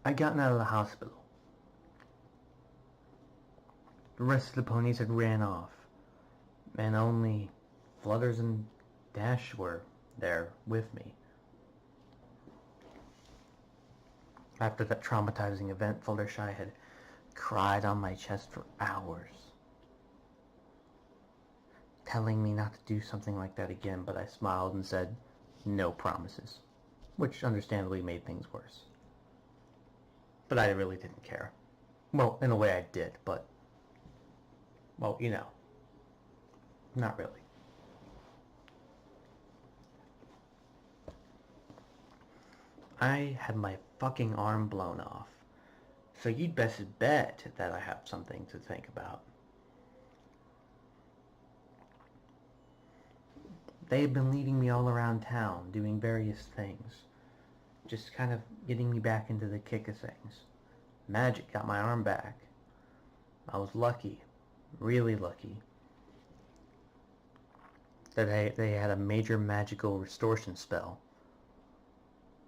I'd gotten out of the hospital. The rest of the ponies had ran off, and only Flutters and Dash were there with me. After that traumatizing event, Fluttershy had cried on my chest for hours, telling me not to do something like that again, but I smiled and said, no promises, which understandably made things worse. But I really didn't care. Well, in a way I did, but, well, you know, not really. I had my fucking arm blown off, so you'd best bet that I have something to think about. They had been leading me all around town, doing various things, just kind of getting me back into the kick of things. Magic got my arm back. I was lucky, really lucky, that they had a major magical restoration spell.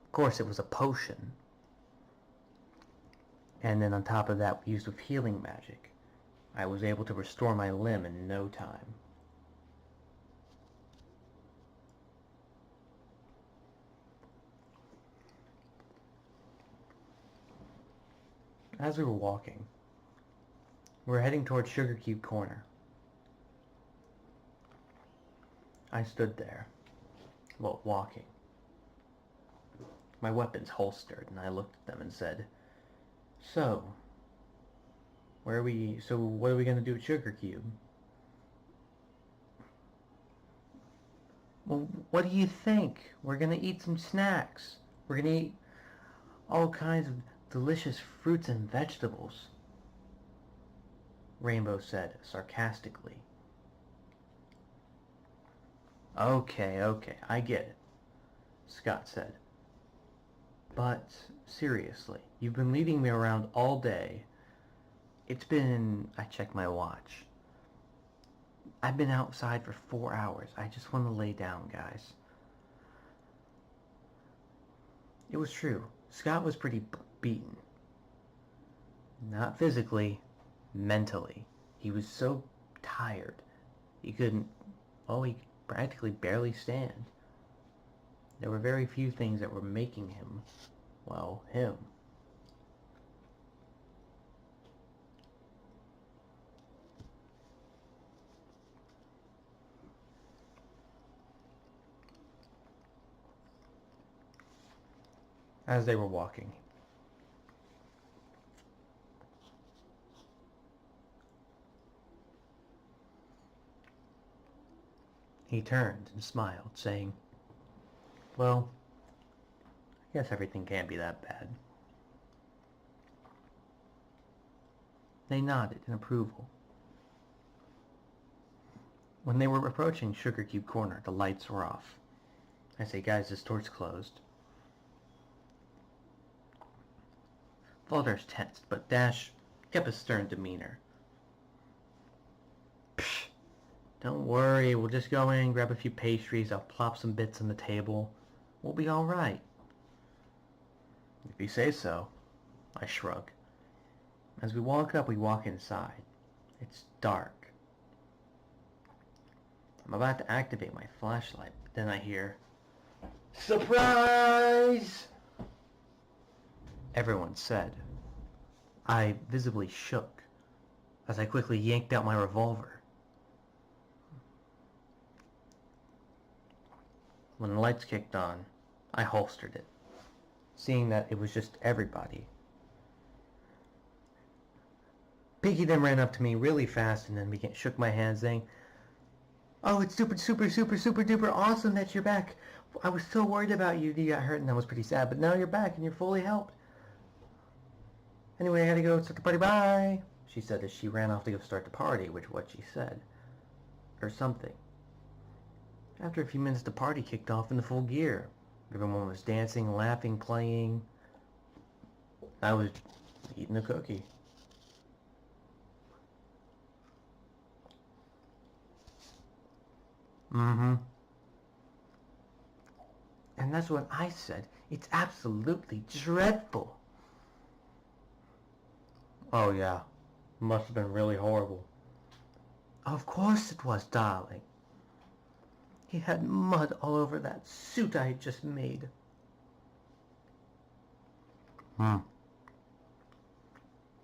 Of course, it was a potion. And then on top of that, used with healing magic, I was able to restore my limb in no time. As we were walking, we were heading towards Sugar Cube Corner. I stood there, well, walking, my weapons holstered, and I looked at them and said, So, what are we going to do at Sugar Cube? Well, what do you think? We're going to eat some snacks. We're going to eat all kinds of delicious fruits and vegetables, Rainbow said sarcastically. Okay, I get it, Scott said. But seriously, you've been leading me around all day. I checked my watch. I've been outside for 4 hours. I just want to lay down, guys. It was true. Scott was pretty beaten. Not physically, mentally. He was so tired. He practically barely stand. There were very few things that were making him, well, him. As they were walking, he turned and smiled, saying, Well, I guess everything can't be that bad. They nodded in approval. When they were approaching Sugar Cube Corner, the lights were off. I say, guys, this door's closed. Flutters tensed, but Dash kept a stern demeanor. Psh, don't worry, we'll just go in, grab a few pastries, I'll plop some bits on the table. We'll be all right. If you say so, I shrug. As we walk inside. It's dark. I'm about to activate my flashlight, but then I hear, Surprise! Everyone said. I visibly shook as I quickly yanked out my revolver. When the lights kicked on, I holstered it, seeing that it was just everybody. Piggy then ran up to me really fast and then shook my hand saying, Oh, it's super duper awesome that you're back. I was so worried about you. You got hurt and that was pretty sad, but now you're back and you're fully helped. Anyway, I gotta go start the party. Bye, she said as she ran off to go start the party, which was what she said. Or something. After a few minutes, the party kicked off into full gear. Everyone was dancing, laughing, playing. I was eating a cookie. Mm-hmm. And that's when I said, it's absolutely dreadful. Oh yeah, must have been really horrible. Of course it was, darling. He had mud all over that suit I had just made.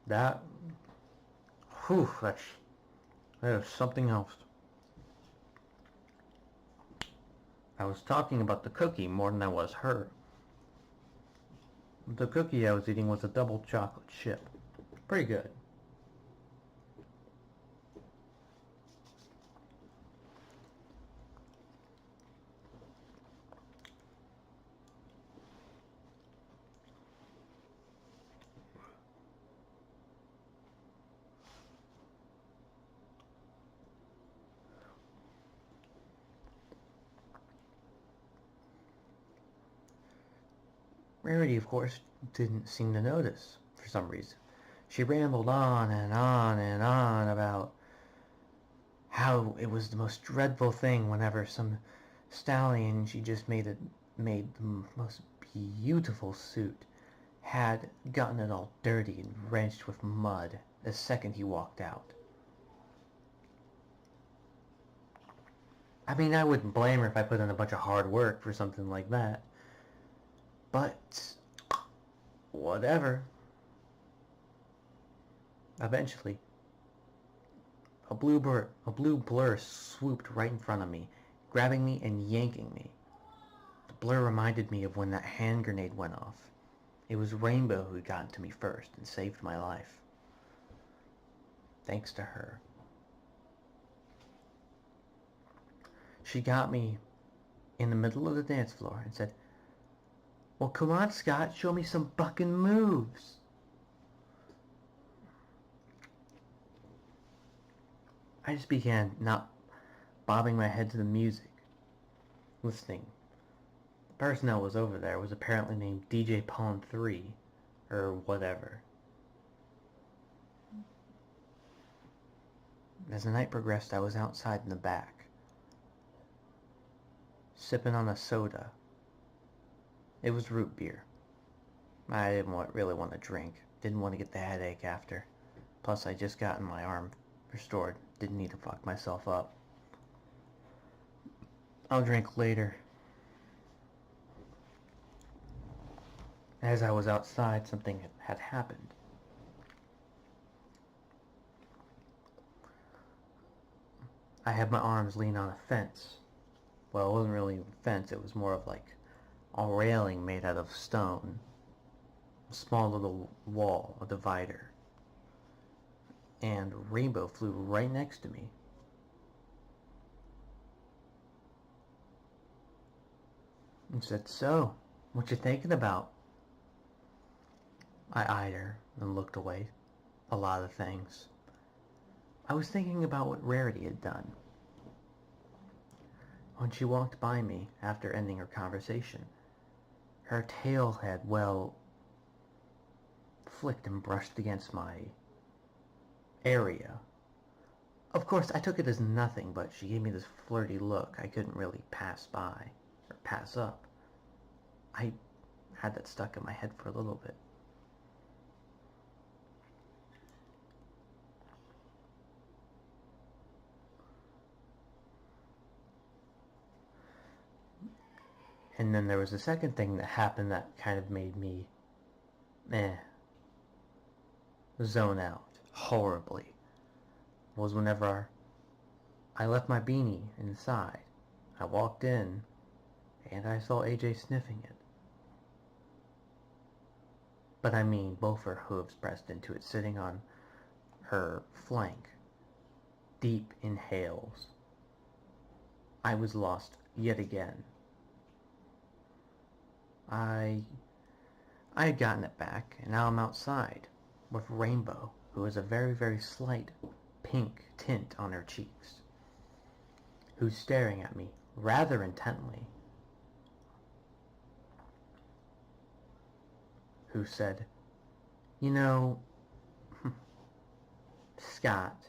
That, whew, that is something else. I was talking about the cookie more than I was her. The cookie I was eating was a double chocolate chip. Pretty good. Rarity, of course, didn't seem to notice for some reason. She rambled on and on and on about how it was the most dreadful thing whenever some stallion she just made the most beautiful suit had gotten it all dirty and drenched with mud the second he walked out. I mean, I wouldn't blame her if I put in a bunch of hard work for something like that. But, whatever. Eventually, a blue blur swooped right in front of me, grabbing me and yanking me. The blur reminded me of when that hand grenade went off. It was Rainbow who had gotten to me first and saved my life. Thanks to her. She got me in the middle of the dance floor and said, "Well, come on, Scott, show me some fucking moves." I just began not bobbing my head to the music, listening. The person that was over there was apparently named DJ Pawn 3, or whatever. As the night progressed, I was outside in the back, sipping on a soda. It was root beer. I didn't really want to drink. Didn't want to get the headache after. Plus, I just gotten my arm restored. Didn't need to fuck myself up. I'll drink later. As I was outside, something had happened. I had my arms lean on a fence. Well, it wasn't really a fence, it was more of like a railing made out of stone. A small little wall, a divider. And Rainbow flew right next to me. And said, "So, what you thinking about?" I eyed her and looked away. A lot of things. I was thinking about what Rarity had done. When she walked by me after ending her conversation, her tail had, well, flicked and brushed against my area. Of course, I took it as nothing, but she gave me this flirty look I couldn't really pass by, or pass up. I had that stuck in my head for a little bit. And then there was a second thing that happened that kind of made me, zone out horribly. Was whenever I left my beanie inside. I walked in, and I saw AJ sniffing it. But I mean both her hooves pressed into it, sitting on her flank. Deep inhales. I was lost yet again. I had gotten it back, and now I'm outside with Rainbow, who has a very, very slight pink tint on her cheeks, who's staring at me rather intently, who said, "You know, Scott,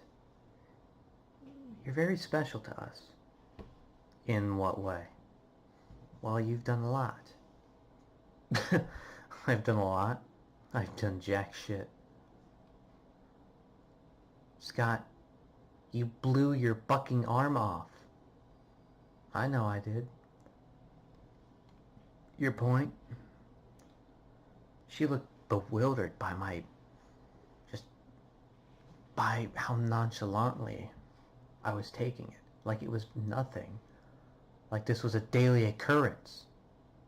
you're very special to us." "In what way?" "Well, you've done a lot." I've done a lot. I've done jack shit. Scott, you blew your fucking arm off. I know I did. Your point? She looked bewildered by how nonchalantly I was taking it. Like it was nothing. Like this was a daily occurrence.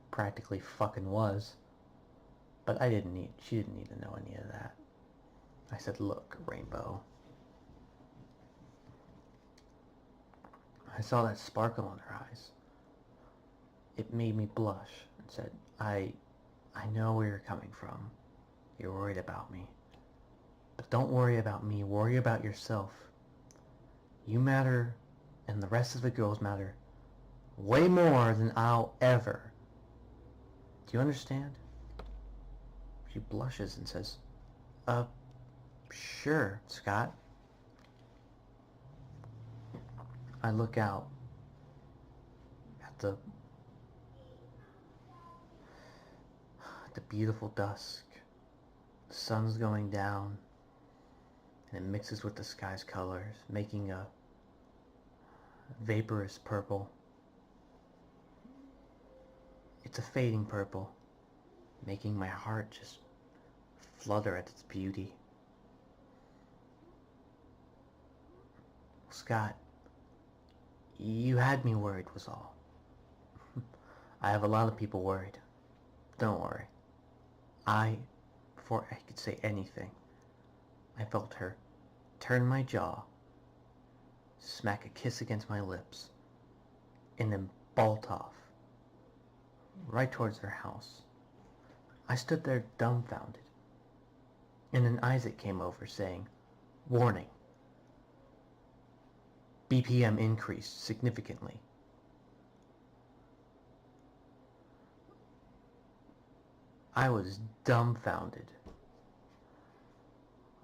Practically fucking was. But she didn't need to know any of that. I said, look, Rainbow. I saw that sparkle in her eyes. It made me blush and said, I know where you're coming from. You're worried about me. But don't worry about me. Worry about yourself. You matter, and the rest of the girls matter way more than I'll ever. Do you understand? She blushes and says, sure, Scott. I look out at the beautiful dusk. The sun's going down, and it mixes with the sky's colors, making a vaporous purple. It's a fading purple, making my heart just flutter at its beauty. Scott, you had me worried was all. I have a lot of people worried. Don't worry. Before I could say anything, I felt her turn my jaw, smack a kiss against my lips, and then bolt off, right towards her house. I stood there dumbfounded, and then Isaac came over saying, warning, BPM increased significantly. I was dumbfounded.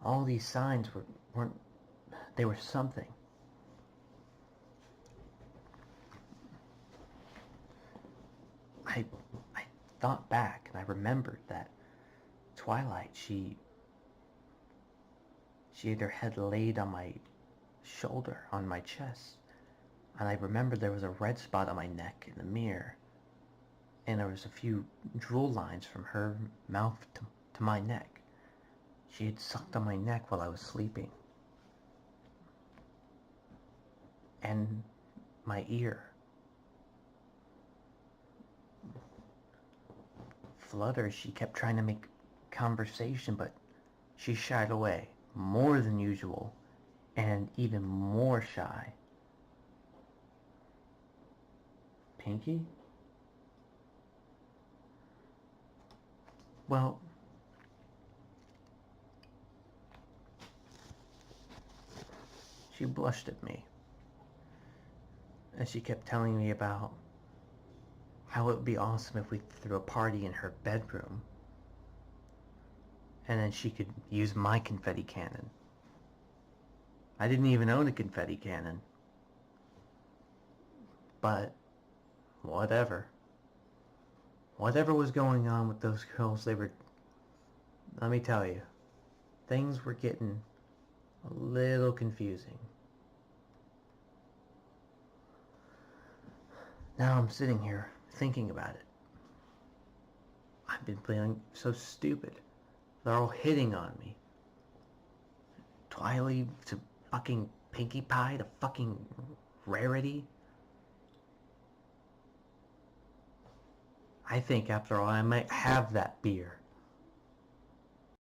All these signs they were something. I thought back and I remembered that Twilight, she had her head laid on my shoulder, on my chest, and I remembered there was a red spot on my neck in the mirror, and there was a few drool lines from her mouth to my neck. She had sucked on my neck while I was sleeping. And my ear. Flutter, she kept trying to make conversation, but she shied away more than usual, and even more shy. Pinky? Well, she blushed at me, and she kept telling me about how it would be awesome if we threw a party in her bedroom, and then she could use my confetti cannon. I didn't even own a confetti cannon, but whatever. Whatever was going on with those girls, let me tell you, things were getting a little confusing. Now I'm sitting here thinking about it. I've been feeling so stupid. They're all hitting on me. Twilight to fucking Pinkie Pie to fucking Rarity. I think after all I might have that beer.